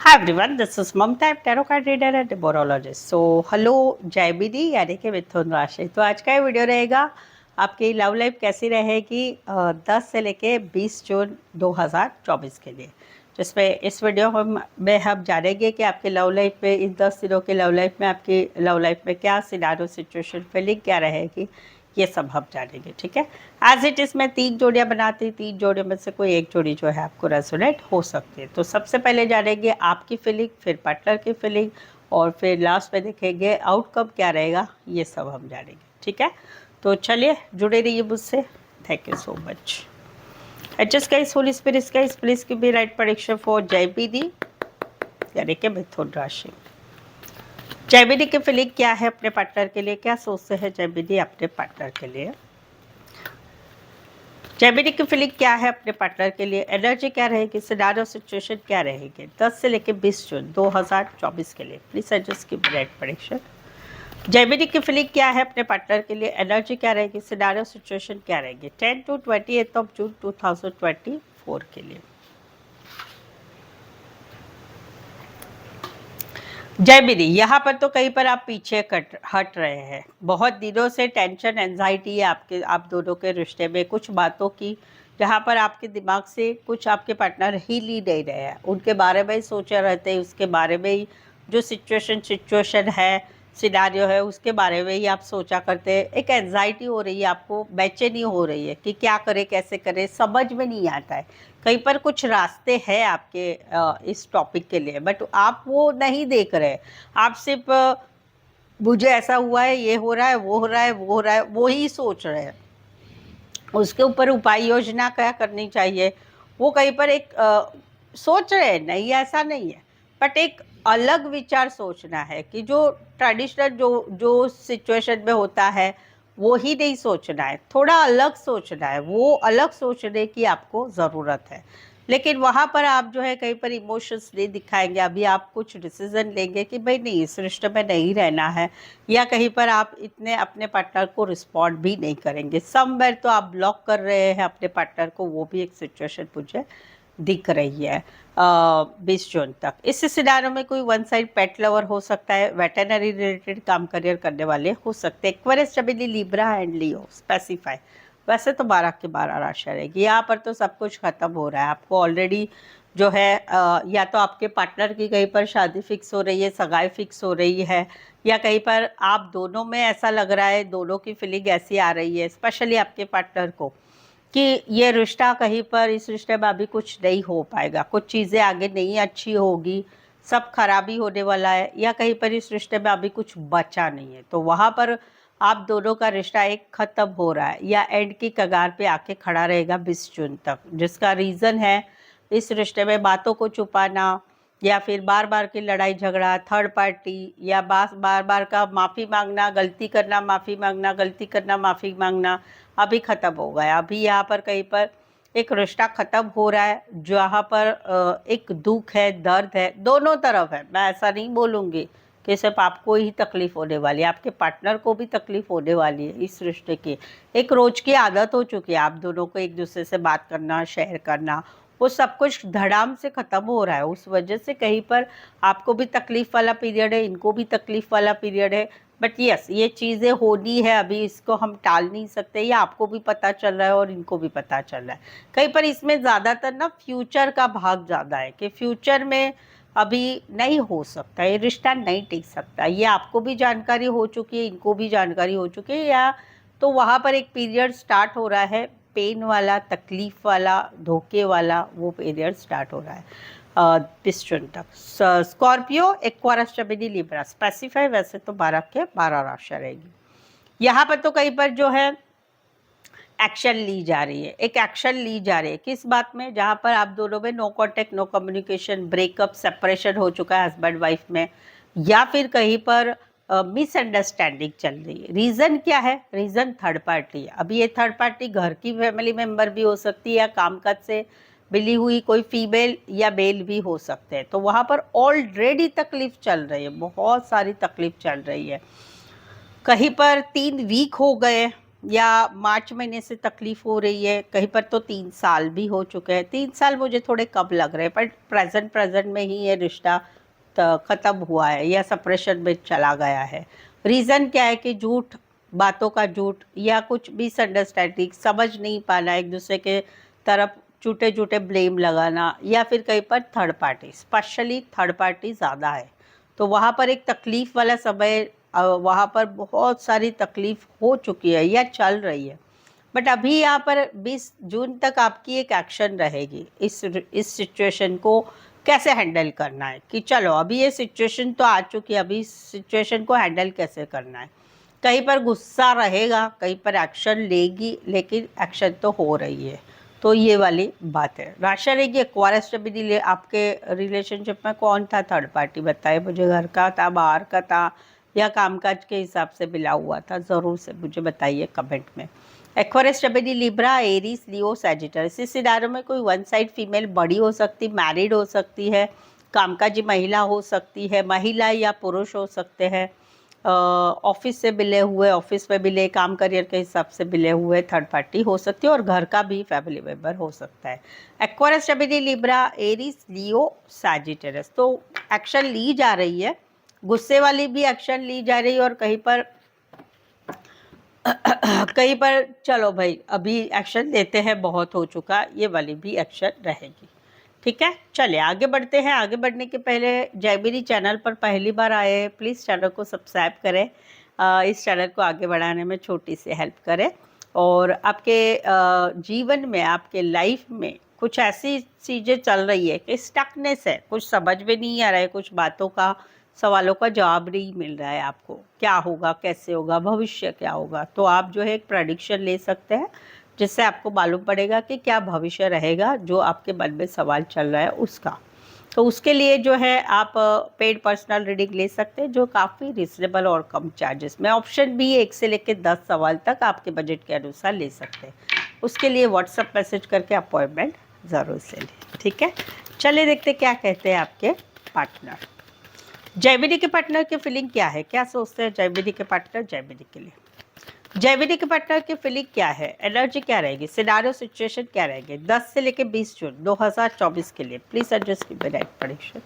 Hi everyone, this is Mamta, tarot card reader and numerologist. So, hello जय विधि यानी कि मिथुन राशि। तो आज का ये वीडियो रहेगा आपकी लव लाइफ कैसी रहेगी 10 से लेके 20 जून 2024 के लिए, जिसमें इस वीडियो में हम जानेंगे कि आपकी लव लाइफ में इन 10 दिनों की लव लाइफ में आपकी लव लाइफ में क्या सिनारियो सिचुएशन फीलिंग क्या रहेगी, ये सब हम जानेंगे। ठीक है, एज इट इज़ मैं 3 जोड़ियाँ बनाती, 3 जोड़ियों में से कोई एक जोड़ी जो है आपको रेजोनेट हो सकती है। तो सबसे पहले जानेंगे आपकी फीलिंग, फिर पार्टनर की फीलिंग, और फिर लास्ट में देखेंगे आउटकम क्या रहेगा, ये सब हम जानेंगे। ठीक है, तो चलिए जुड़े रहिए मुझसे। Thank you so much. Adjust guys, holy spirit guys, please give me right prediction for जयपीडी यानी कि मिथुन राशि। जयमिनी की फीलिंग क्या है अपने पार्टनर के लिए, क्या सोचते हैं जयमिनी अपने पार्टनर के लिए। जयमिनी की फीलिंग क्या है अपने पार्टनर के लिए, एनर्जी क्या रहेगी, सिनारियो सिचुएशन क्या रहेगी 10 से लेकर 20 जून 2024 के लिए। प्लीज एडजस्ट की राइट प्रेडिक्शन। जयमिनी की फीलिंग क्या है अपने पार्टनर के लिए, एनर्जी क्या रहेगी, सिनारियो सिचुएशन क्या रहेगी 10 to 28 जून 2024 के लिए। जयमिनी, यहाँ पर तो कहीं पर आप पीछे हट रहे हैं। बहुत दिनों से टेंशन एंजाइटी है आप दोनों के रिश्ते में, कुछ बातों की जहाँ पर आपके दिमाग से कुछ आपके पार्टनर ही ली नहीं रहे हैं, उनके बारे में ही सोचे रहते हैं, उसके बारे में ही जो सिचुएशन है, सिनारियो है, उसके बारे में ही आप सोचा करते हैं। एक एंजाइटी हो रही है, आपको बेचैनी हो रही है कि क्या करें कैसे करें, समझ में नहीं आता है। कहीं पर कुछ रास्ते हैं आपके इस टॉपिक के लिए, बट आप वो नहीं देख रहे। आप सिर्फ मुझे ऐसा हुआ है, ये हो रहा है, वो हो रहा है, वो हो रहा है, वो ही सोच रहे हैं। उसके ऊपर उपाय योजना क्या करनी चाहिए, वो कहीं पर एक सोच रहे हैं, नहीं ऐसा नहीं है, बट एक अलग विचार सोचना है कि जो ट्रेडिशनल जो सिचुएशन में होता है वो ही नहीं सोचना है, थोड़ा अलग सोचना है। वो अलग सोचने की आपको ज़रूरत है, लेकिन वहाँ पर आप जो है कहीं पर इमोशंस नहीं दिखाएंगे। अभी आप कुछ डिसीजन लेंगे कि भाई नहीं, इस रिश्ते में नहीं रहना है, या कहीं पर आप इतने अपने पार्टनर को रिस्पॉन्ड भी नहीं करेंगे। समवेयर तो आप ब्लॉक कर रहे हैं अपने पार्टनर को, वो भी एक सिचुएशन मुझे दिख रही है 20 जून तक। इस सिनारियो में कोई वन साइड पेट लवर हो सकता है, वेटरनरी रिलेटेड काम करियर करने वाले हो सकते हैं। एक्वेरियस, जमिनी, लिब्रा एंड लियो स्पेसिफाई। वैसे तो 12 की 12 राशि रहेगी। यहाँ पर तो सब कुछ खत्म हो रहा है। आपको ऑलरेडी जो है या तो आपके पार्टनर की कहीं पर शादी फिक्स हो रही है, सगाई फिक्स हो रही है, या कहीं पर आप दोनों में ऐसा लग रहा है, दोनों की फीलिंग ऐसी आ रही है, स्पेशली आपके पार्टनर को, कि ये रिश्ता कहीं पर, इस रिश्ते में अभी कुछ नहीं हो पाएगा, कुछ चीज़ें आगे नहीं अच्छी होगी, सब खराबी होने वाला है, या कहीं पर इस रिश्ते में अभी कुछ बचा नहीं है। तो वहाँ पर आप दोनों का रिश्ता एक ख़त्म हो रहा है या एंड की कगार पे आके खड़ा रहेगा 20 जून तक, जिसका रीज़न है इस रिश्ते में बातों को छुपाना, या फिर बार बार की लड़ाई झगड़ा, थर्ड पार्टी, या बार बार का माफ़ी मांगना, गलती करना, माफ़ी मांगना, गलती करना, माफ़ी मांगना, अभी ख़त्म हो गया। अभी यहाँ पर कहीं पर एक रिश्ता ख़त्म हो रहा है, जहाँ पर एक दुख है, दर्द है, दोनों तरफ है। मैं ऐसा नहीं बोलूँगी कि सिर्फ आपको ही तकलीफ़ होने वाली है, आपके पार्टनर को भी तकलीफ़ होने वाली है। इस रिश्ते की एक रोज़ की आदत हो चुकी है, आप दोनों को एक दूसरे से बात करना, शेयर करना, वो सब कुछ धड़ाम से ख़त्म हो रहा है। उस वजह से कहीं पर आपको भी तकलीफ़ वाला पीरियड है, इनको भी तकलीफ़ वाला पीरियड है। बट यस, ये चीज़ें होनी है, अभी इसको हम टाल नहीं सकते। ये आपको भी पता चल रहा है और इनको भी पता चल रहा है। कहीं पर इसमें ज़्यादातर ना फ्यूचर का भाग ज़्यादा है कि फ्यूचर में अभी नहीं हो सकता, ये रिश्ता नहीं टिक सकता। ये आपको भी जानकारी हो चुकी है, इनको भी जानकारी हो चुकी है, या तो वहाँ पर एक पीरियड स्टार्ट हो रहा है, पेन वाला, तकलीफ़ वाला, धोखे वाला, वो पीरियड स्टार्ट हो रहा है 20 जून तक। स्कॉर्पियो, एक्वारियस, जमिनी, लिब्रा स्पेसिफाई। वैसे तो 12 के 12 राशि रहेगी। यहाँ पर तो कहीं पर जो है एक्शन ली जा रही है, एक एक्शन ली जा रही है किस बात में, जहाँ पर आप दोनों में no contact, no communication, breakup, separation हो चुका है हस्बैंड वाइफ में, या फिर कहीं पर मिसअंडरस्टैंडिंग चल रही है। रीज़न क्या है, रीज़न थर्ड पार्टी है। अभी ये थर्ड पार्टी घर की फैमिली मेम्बर भी हो सकती है, या कामकाज से मिली हुई कोई फीमेल या मेल भी हो सकते हैं। तो वहाँ पर ऑलरेडी तकलीफ चल रही है, बहुत सारी तकलीफ चल रही है। कहीं पर 3 वीक हो गए, या मार्च महीने से तकलीफ हो रही है, कहीं पर तो 3 साल भी हो चुके हैं। 3 साल मुझे थोड़े कम लग रहे हैं, पर प्रेजेंट में ही ये रिश्ता ख़त्म हुआ है या सेपरेशन में चला गया है। रीज़न क्या है कि झूठ, बातों का झूठ या कुछ मिसअंडरस्टैंडिंग, समझ नहीं पाना, एक दूसरे के तरफ झूठे झूठे ब्लेम लगाना, या फिर कहीं पर third party, specially third party ज़्यादा है। तो वहाँ पर एक तकलीफ़ वाला समय, वहाँ पर बहुत सारी तकलीफ़ हो चुकी है या चल रही है। बट अभी यहाँ पर 20 जून तक आपकी एक एक्शन रहेगी इस सिचुएशन को कैसे हैंडल करना है, कि चलो अभी ये सिचुएशन तो आ चुकी है, अभी इस सिचुएशन को हैंडल कैसे करना है। कहीं पर गुस्सा रहेगा, कहीं पर एक्शन लेगी, लेकिन एक्शन तो हो रही है। तो ये वाली बात है। राशि रहेगी एक्वायरस स्टेबिलिटी। आपके रिलेशनशिप में कौन था थर्ड पार्टी, बताए मुझे। घर का था, बाहर का था, या कामकाज के हिसाब से मिला हुआ था, ज़रूर से मुझे बताइए कमेंट में। एक्वायरस स्टेबिलिटी लिब्रा, एरीज, लियो, सैजिटस। इस सिनारियो में कोई वन साइड फीमेल बड़ी हो सकती, मैरिड हो सकती है, कामकाजी महिला हो सकती है, महिला या पुरुष हो सकते हैं, ऑफिस से मिले हुए, ऑफिस में मिले, काम करियर के हिसाब से मिले हुए थर्ड पार्टी हो सकती है, और घर का भी फैमिली मेम्बर हो सकता है। एक्वायरस स्टेबिलिटी लिब्रा, एरीज, लियो, सैजिटस। तो एक्शन ली जा रही है, गुस्से वाली भी एक्शन ली जा रही है, और कहीं पर कहीं पर चलो भाई अभी एक्शन लेते हैं, बहुत हो चुका, ये वाली भी एक्शन रहेगी। ठीक है, चलिए आगे बढ़ते हैं। आगे बढ़ने के पहले, जयबीरी चैनल पर पहली बार आए हैं, प्लीज़ चैनल को सब्सक्राइब करें। इस चैनल को आगे बढ़ाने में छोटी सी हेल्प करें। और आपके जीवन में, आपके लाइफ में कुछ ऐसी चीज़ें चल रही है कि स्टकनेस है, कुछ समझ में नहीं आ रहा है, कुछ बातों का, सवालों का जवाब नहीं मिल रहा है आपको, क्या होगा, कैसे होगा, भविष्य क्या होगा। तो आप जो है एक प्रेडिक्शन ले सकते हैं, जिससे आपको मालूम पड़ेगा कि क्या भविष्य रहेगा, जो आपके मन में सवाल चल रहा है उसका। तो उसके लिए जो है आप पेड पर्सनल रीडिंग ले सकते हैं, जो काफ़ी रिजनेबल और कम चार्जेस में। ऑप्शन भी 1 से लेकर 10 सवाल तक आपके बजट के अनुसार ले सकते हैं। उसके लिए व्हाट्सएप मैसेज करके अपॉइंटमेंट ज़रूर से लें। ठीक है, चलिए देखते क्या कहते हैं आपके पार्टनर। जयबीरी के पार्टनर की फीलिंग क्या है, क्या सोचते हैं जयबीरी के पार्टनर जयबीरी के लिए। जयबीरी के पार्टनर की फीलिंग क्या है, एनर्जी क्या रहेगी, सिनारियो सिचुएशन क्या रहेगी 10 से लेकर 20 जून 2024 के लिए। प्लीज एडजस्ट की राइट प्रेडिक्शन।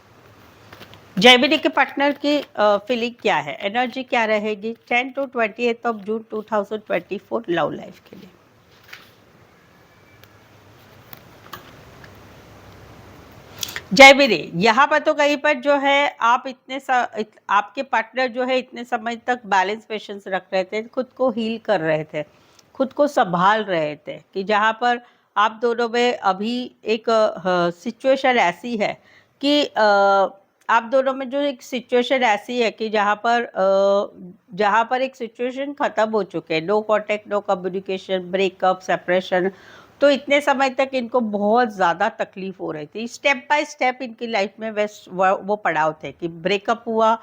जयबीरी के पार्टनर की फीलिंग क्या है, एनर्जी क्या रहेगी 10 to 28 of June 2024 love life के लिए। जयबीरी, यहाँ पर तो कहीं पर जो है आप आपके पार्टनर जो है इतने समय तक बैलेंस पेशेंस रख रहे थे, खुद को हील कर रहे थे, खुद को संभाल रहे थे, कि जहाँ पर आप दोनों में अभी एक सिचुएशन ऐसी है कि आप दोनों में जो एक सिचुएशन ऐसी है कि जहाँ पर एक सिचुएशन खत्म हो चुके हैं, no contact, no communication, breakup, separation. तो इतने समय तक इनको बहुत ज़्यादा तकलीफ हो रही थी। स्टेप बाय स्टेप इनकी लाइफ में वो पड़ाव थे कि ब्रेकअप हुआ,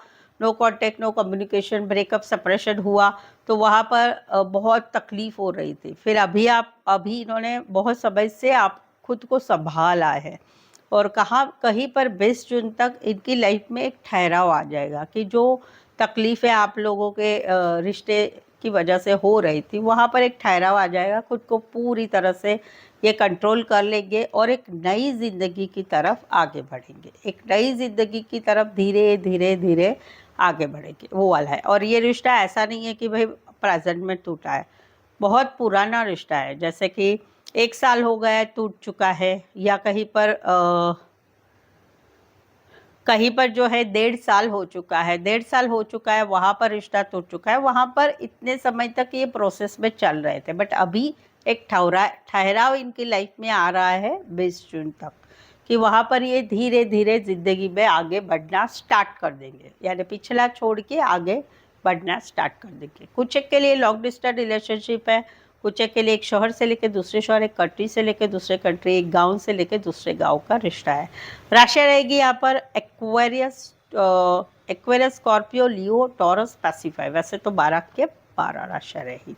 no contact, no communication, breakup, separation हुआ, तो वहाँ पर बहुत तकलीफ हो रही थी। फिर अभी इन्होंने बहुत समय से आप खुद को संभाला है, और कहीं पर 20 जून तक इनकी लाइफ में एक ठहराव आ जाएगा कि जो तकलीफ़ें आप लोगों के रिश्ते की वजह से हो रही थी, वहाँ पर एक ठहराव आ जाएगा, खुद को पूरी तरह से ये कंट्रोल कर लेंगे और एक नई ज़िंदगी की तरफ आगे बढ़ेंगे, एक नई ज़िंदगी की तरफ धीरे धीरे धीरे आगे बढ़ेंगे, वो वाला है। और ये रिश्ता ऐसा नहीं है कि भाई प्रेजेंट में टूटा है, बहुत पुराना रिश्ता है, जैसे कि 1 साल हो गया है टूट चुका है, या कहीं पर जो है 1.5 साल हो चुका है, 1.5 साल हो चुका है, वहाँ पर रिश्ता टूट चुका है। वहाँ पर इतने समय तक ये प्रोसेस में चल रहे थे, बट अभी एक ठहराव इनकी लाइफ में आ रहा है 20 जून तक, कि वहाँ पर ये धीरे धीरे ज़िंदगी में आगे बढ़ना स्टार्ट कर देंगे, यानी पिछला छोड़ के आगे बढ़ना स्टार्ट कर देंगे। कुछ एक के लिए लॉन्ग डिस्टेंस रिलेशनशिप है, कुछ एक के लिए एक शहर से लेकर दूसरे शहर, एक कंट्री से लेकर दूसरे कंट्री, एक गांव से लेकर दूसरे गांव का रिश्ता है। राशि रहेगी यहाँ पर एक्वेरियस, स्कॉर्पियो, लियो, टॉरस, पैसिफाई। वैसे तो 12 के 12 राशि रहेगी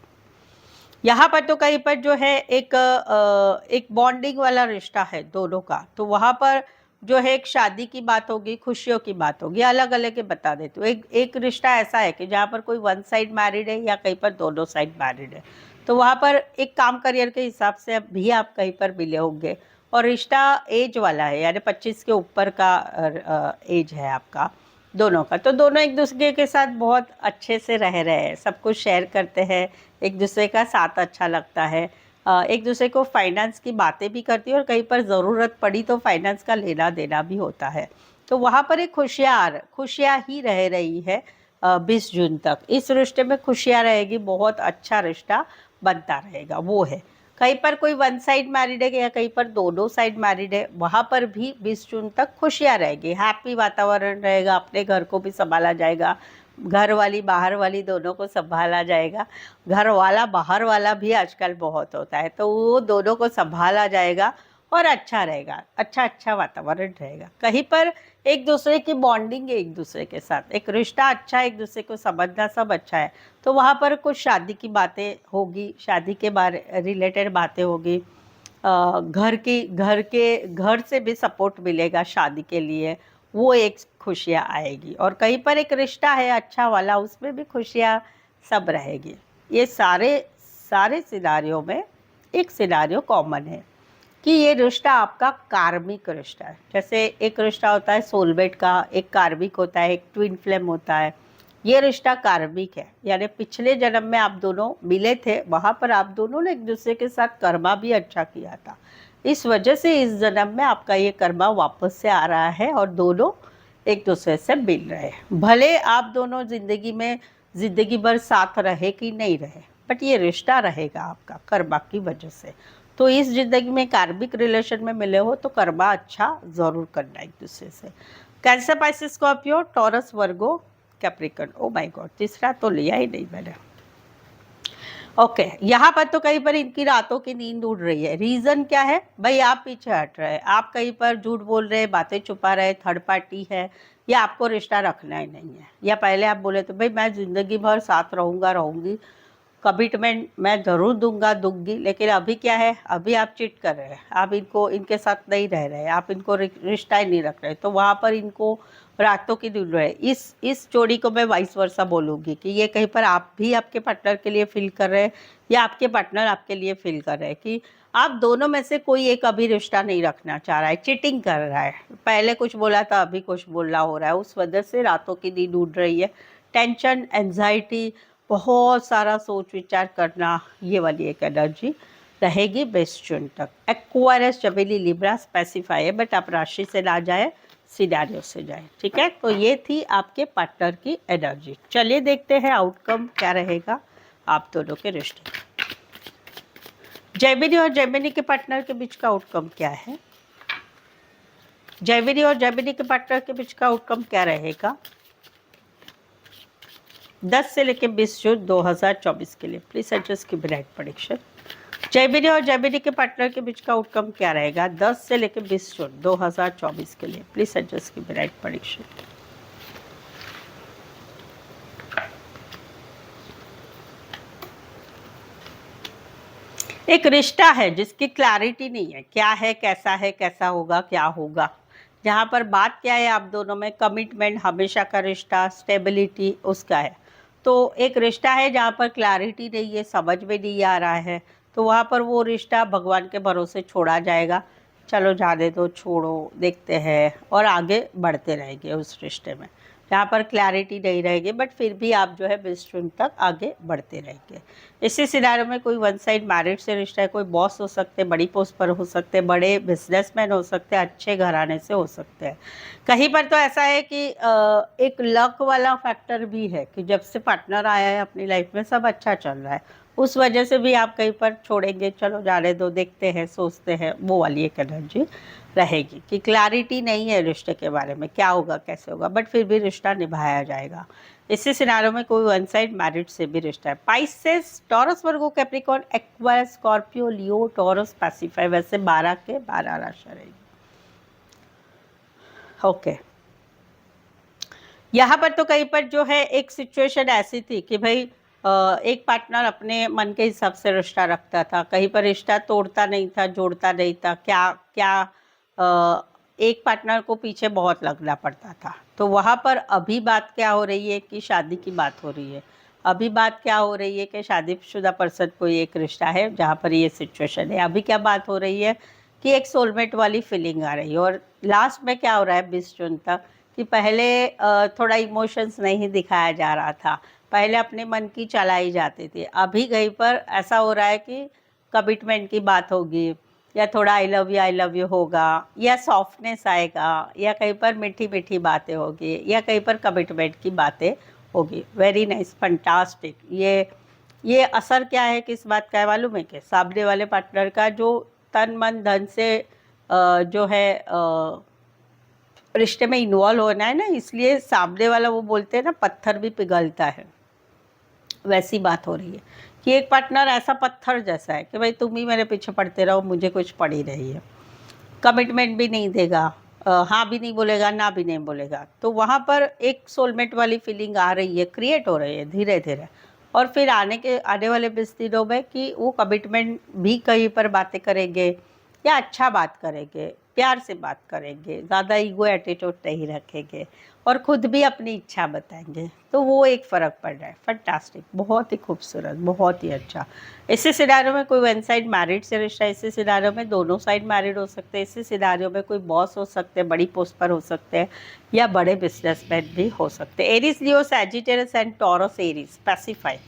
यहाँ पर। तो कहीं पर जो है एक बॉन्डिंग वाला रिश्ता है दोनों का, तो वहाँ पर जो है एक शादी की बात होगी, खुशियों की बात होगी, अलग अलग के बता देती हूँ। एक रिश्ता ऐसा है कि जहाँ पर कोई वन साइड मैरिड है या कहीं पर दोनों साइड मैरिड है, तो वहाँ पर एक काम करियर के हिसाब से भी आप कहीं पर मिले होंगे। और रिश्ता एज वाला है, यानी 25 के ऊपर का एज है आपका दोनों का। तो दोनों एक दूसरे के साथ बहुत अच्छे से रह रहे हैं, सब कुछ शेयर करते हैं, एक दूसरे का साथ अच्छा लगता है, एक दूसरे को फाइनेंस की बातें भी करती है, और कहीं पर ज़रूरत पड़ी तो फाइनेंस का लेना देना भी होता है। तो वहाँ पर एक खुशियाँ ही रह रही है 20 जून तक। इस रिश्ते में खुशियाँ रहेगी, बहुत अच्छा रिश्ता बनता रहेगा, वो है। कहीं पर कोई वन साइड मैरिड है या कहीं पर दोनों साइड मैरिड है, वहाँ पर भी 20 जून तक खुशियाँ रहेगी, हैप्पी वातावरण रहेगा, अपने घर को भी संभाला जाएगा, घर वाली बाहर वाली दोनों को संभाला जाएगा। घर वाला बाहर वाला भी आजकल बहुत होता है, तो वो दोनों को संभाला जाएगा और अच्छा रहेगा, अच्छा वातावरण रहेगा। कहीं पर एक दूसरे की बॉन्डिंग है, एक दूसरे के साथ एक रिश्ता अच्छा है, एक दूसरे को समझना सब अच्छा है। तो वहाँ पर कुछ शादी की बातें होगी, शादी के बारे रिलेटेड बातें होगी, घर से भी सपोर्ट मिलेगा शादी के लिए, वो एक खुशियाँ आएगी। और कहीं पर एक रिश्ता है अच्छा वाला, उसमें भी खुशियाँ सब रहेगी। ये सारे सिनारियों में एक सिनारियो कॉमन है कि ये रिश्ता आपका कार्मिक रिश्ता है। जैसे एक रिश्ता होता है सोलमेट का, एक कार्मिक होता है, एक ट्विन फ्लेम होता है। ये रिश्ता कार्मिक है, यानी पिछले जन्म में आप दोनों मिले थे, वहाँ पर आप दोनों ने एक दूसरे के साथ कर्मा भी अच्छा किया था। इस वजह से इस जन्म में आपका ये कर्मा वापस से आ रहा है और दोनों एक दूसरे से मिल रहे हैं। भले आप दोनों जिंदगी भर साथ रहे कि नहीं रहे, बट ये रिश्ता रहेगा आपका कर्मा की वजह से। तो इस जिंदगी में कार्मिक रिलेशन में मिले हो तो कर्मा अच्छा ज़रूर करना एक दूसरे से। Cancer, Pisces, Scorpio, taurus, Virgo, Capricorn. Oh my God, तीसरा तो लिया ही नहीं मैंने। ओके, यहाँ पर तो कहीं पर इनकी रातों की नींद उड़ रही है। रीज़न क्या है भाई? आप पीछे हट रहे हैं, आप कहीं पर झूठ बोल रहे हैं, बातें छुपा रहे, थर्ड पार्टी है, या आपको रिश्ता रखना ही नहीं है। या पहले आप बोले तो भाई मैं ज़िंदगी भर साथ रहूँगी, कमिटमेंट मैं ज़रूर दूंगी, लेकिन अभी क्या है, अभी आप चीट कर रहे हैं, आप इनके साथ नहीं रह रहे, आप इनको रिश्ता ही नहीं रख रहे। तो वहाँ पर इनको रातों की नींद है। इस जोड़ी को मैं वाइस वर्सा बोलूँगी कि ये कहीं पर आप भी आपके पार्टनर के लिए फील कर रहे हैं, या आपके पार्टनर आपके लिए फील कर रहे हैं कि आप दोनों में से कोई एक अभी रिश्ता नहीं रखना चाह रहा है, चीटिंग कर रहा है। पहले कुछ बोला था, अभी कुछ बोलना हो रहा है, उस वजह से रातों की नींद उड़ रही है। टेंशन, एंजाइटी, बहुत सारा सोच विचार करना, ये वाली एक एनर्जी रहेगी 20 जून तक। एक्वायरस, चमेली, लिब्रा स्पेसिफाई है, बट आप राशि से ना जाए, सिनेरियो से जाए, ठीक है। तो ये थी आपके पार्टनर की एनर्जी। चलिए देखते हैं आउटकम क्या रहेगा आप दोनों के रिश्ते का। जेमिनी और जेमिनी के पार्टनर के बीच का आउटकम क्या है? जेमिनी और जेमिनी के पार्टनर के बीच का आउटकम क्या रहेगा 10 से लेकर 20 जून 2024 के लिए? प्लीज एडजस्ट की ब्राइट प्रेडिक्शन। जेमिनी और जेमिनी के पार्टनर के बीच का आउटकम क्या रहेगा 10 से लेकर 20 जून 2024 के लिए? प्लीज एडजस्ट की ब्राइट प्रेडिक्शन। एक रिश्ता है जिसकी क्लैरिटी नहीं है, क्या है, कैसा होगा, क्या होगा। जहाँ पर बात क्या है, आप दोनों में कमिटमेंट, हमेशा का रिश्ता, स्टेबिलिटी उसका है। तो एक रिश्ता है जहाँ पर क्लैरिटी नहीं है, समझ में नहीं आ रहा है, तो वहाँ पर वो रिश्ता भगवान के भरोसे छोड़ा जाएगा। चलो जाने दो, छोड़ो, देखते हैं, और आगे बढ़ते रहेंगे उस रिश्ते में जहाँ पर क्लैरिटी नहीं रहेगी, बट फिर भी आप जो है 20 जून तक आगे बढ़ते रहेंगे। इसी सिनारियो में कोई वन साइड मैरिड से रिश्ता है, कोई बॉस हो सकते हैं, बड़ी पोस्ट पर हो सकते हैं, बड़े बिजनेसमैन हो सकते हैं, अच्छे घराने से हो सकते हैं। कहीं पर तो ऐसा है कि एक लक वाला फैक्टर भी है कि जब से पार्टनर आया है अपनी लाइफ में सब अच्छा चल रहा है, उस वजह से भी आप कहीं पर छोड़ेंगे, चलो जाने दो, देखते हैं, सोचते हैं, वो वाली एक एनर्जी रहेगी कि क्लैरिटी नहीं है रिश्ते के बारे में, क्या होगा, कैसे होगा, बट फिर भी रिश्ता निभाया जाएगा। इसी सिनारियो में कोई वन साइड मैरिड से भी रिश्ता है। पाइसेस, टॉरस, वर्गो, कैप्रिकॉर्न, एक्वायरियस, स्कॉर्पियो, लियो, टॉरस, पैसिफाई, वैसे 12 के 12 राशि रहेगी। ओके, यहाँ पर तो कहीं पर जो है एक सिचुएशन ऐसी थी कि भाई एक पार्टनर अपने मन के हिसाब से रिश्ता रखता था, कहीं पर रिश्ता तोड़ता नहीं था, जोड़ता नहीं था, क्या क्या एक पार्टनर को पीछे बहुत लगना पड़ता था। तो वहाँ पर अभी बात क्या हो रही है कि शादी की बात हो रही है। अभी बात क्या हो रही है कि शादीशुदा पर्सन कोई एक रिश्ता है जहाँ पर ये सिचुएशन है। अभी क्या बात हो रही है कि एक सोलमेट वाली फीलिंग आ रही है। और लास्ट में क्या हो रहा है 20 जून तक कि पहले थोड़ा इमोशंस नहीं दिखाया जा रहा था, पहले अपने मन की चलाई जाती थी। अभी कहीं पर ऐसा हो रहा है कि कमिटमेंट की बात होगी, या थोड़ा आई लव यू होगा, या सॉफ्टनेस आएगा, या कहीं पर मीठी मीठी बातें होगी, या कहीं पर कमिटमेंट की बातें होगी। Very nice, fantastic. ये असर क्या है किस बात का है मालूम है कि सामने वाले पार्टनर का जो तन मन धन से जो है रिश्ते में इन्वॉल्व होना है ना, इसलिए सामने वाला वो बोलते हैं ना पत्थर भी पिघलता है, वैसी बात हो रही है कि एक पार्टनर ऐसा पत्थर जैसा है कि भाई तुम ही मेरे पीछे पड़ते रहो, मुझे कुछ पड़ी रही है। कमिटमेंट भी नहीं देगा, हाँ भी नहीं बोलेगा, ना भी नहीं बोलेगा। तो वहाँ पर एक सोलमेट वाली फीलिंग आ रही है, क्रिएट हो रही है धीरे धीरे। और फिर आने वाले 20 दिनों में कि वो कमिटमेंट भी कहीं पर बातें करेंगे, या अच्छा बात करेंगे, प्यार से बात करेंगे, ज़्यादा ईगो एटीट्यूड नहीं रखेंगे, और ख़ुद भी अपनी इच्छा बताएंगे। तो वो एक फ़र्क पड़ रहा है। फंटास्टिक, बहुत ही खूबसूरत, बहुत ही अच्छा। ऐसे सिनारियों में कोई वन साइड मैरिड से रिश्ता, ऐसे सिनारियों में दोनों साइड मैरिड हो सकते हैं, ऐसे सिनारियों में कोई बॉस हो सकते हैं, बड़ी पोस्ट पर हो सकते हैं, या बड़े बिजनेसमैन भी हो सकते हैं। Aries, Leo, Sagittarius and taurus Aries specify.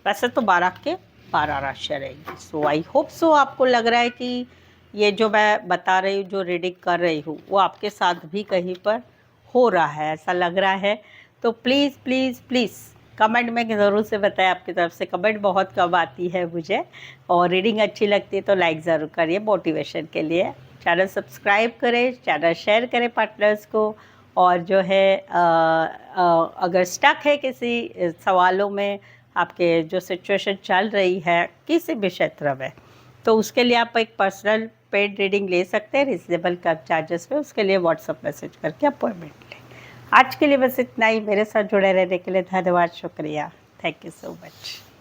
वैसे तो 12 के 12 राशियाँ रहेंगी। सो आई होप सो आपको लग रहा है कि ये जो मैं बता रही हूँ, जो रीडिंग कर रही हूँ, वो आपके साथ भी कहीं पर हो रहा है, ऐसा लग रहा है। तो प्लीज़ प्लीज़ प्लीज़ कमेंट में ज़रूर से बताएं। आपकी तरफ से कमेंट बहुत कम आती है मुझे, और रीडिंग अच्छी लगती है तो लाइक ज़रूर करिए मोटिवेशन के लिए। चैनल सब्सक्राइब करें, चैनल शेयर करें पार्टनर्स को। और जो है अगर स्टक है किसी सवालों में, आपके जो सिचुएशन चल रही है किसी भी क्षेत्र में, तो उसके लिए आप एक पर्सनल पेड रीडिंग ले सकते हैं रिजनेबल चार्जेस में। उसके लिए व्हाट्सअप मैसेज करके अपॉइंटमेंट लें। आज के लिए बस इतना ही। मेरे साथ जुड़े रहने के लिए धन्यवाद, शुक्रिया। Thank you so much.